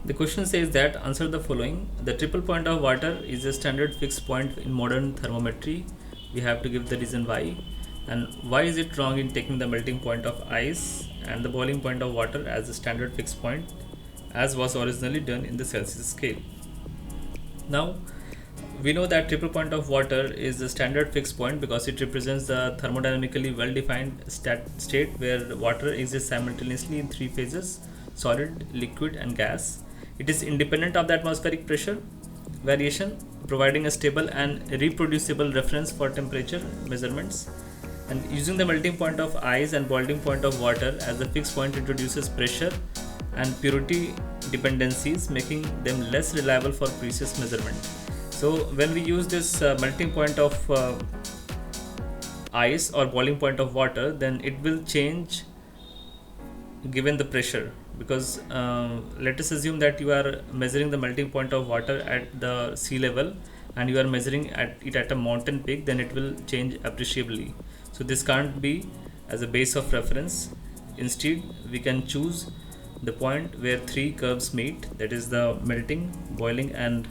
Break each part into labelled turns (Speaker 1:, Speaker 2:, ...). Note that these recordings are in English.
Speaker 1: The question says that answer the following. The triple point of water is a standard fixed point in modern thermometry. We have to give the reason why. And why is it wrong in taking the melting point of ice and the boiling point of water as a standard fixed point, as was originally done in the Celsius scale? Now, we know that triple point of water is the standard fixed point because it represents the thermodynamically well-defined state where water exists simultaneously in three phases: solid, liquid, and gas. It is independent of the atmospheric pressure variation, providing a stable and reproducible reference for temperature measurements. And using the melting point of ice and boiling point of water as the fixed point introduces pressure and purity dependencies, making them less reliable for precise measurement. So when we use this melting point of ice or boiling point of water, then it will change given the pressure, because let us assume that you are measuring the melting point of water at the sea level and you are measuring it at a mountain peak, then it will change appreciably. So this can't be as a base of reference. Instead, we can choose the point where three curves meet, that is the melting, boiling, and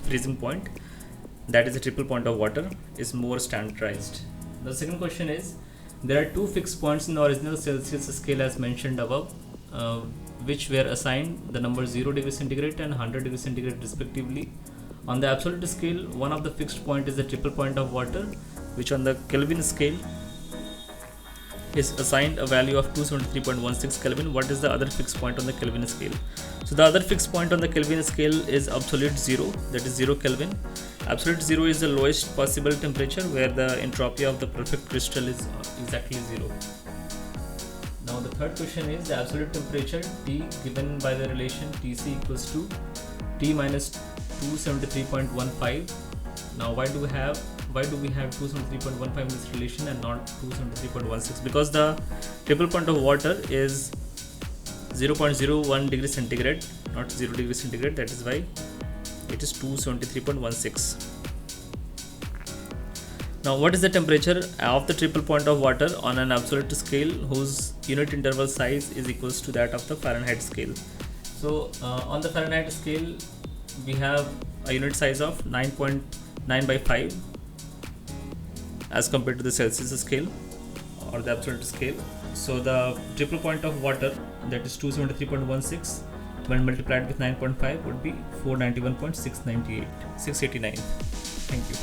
Speaker 1: freezing point. That is a triple point of water, is more standardized. The second question is, there are two fixed points in the original Celsius scale as mentioned above, which were assigned the number 0 degree centigrade and 100 degree centigrade respectively. On the absolute scale, one of the fixed point is the triple point of water, which on the Kelvin scale is assigned a value of 273.16 Kelvin. What is the other fixed point on the Kelvin scale? So the other fixed point on the Kelvin scale is absolute 0, that is 0 Kelvin. Absolute 0 is the lowest possible temperature where the entropy of the perfect crystal is exactly 0. Now the third question is the absolute temperature T given by the relation Tc equals to T minus 273.15. Now why do we have 273.15 in this relation and not 273.16? Because the triple point of water is 0.01 degree centigrade, not 0 degree centigrade. That is why it is 273.16. Now what is the temperature of the triple point of water on an absolute scale whose unit interval size is equals to that of the Fahrenheit scale? So on the Fahrenheit scale, we have a unit size of 9.9 by 5 as compared to the Celsius scale or the absolute scale. So the triple point of water, that is 273.16, when multiplied with 9.5 would be 491.689. Thank you.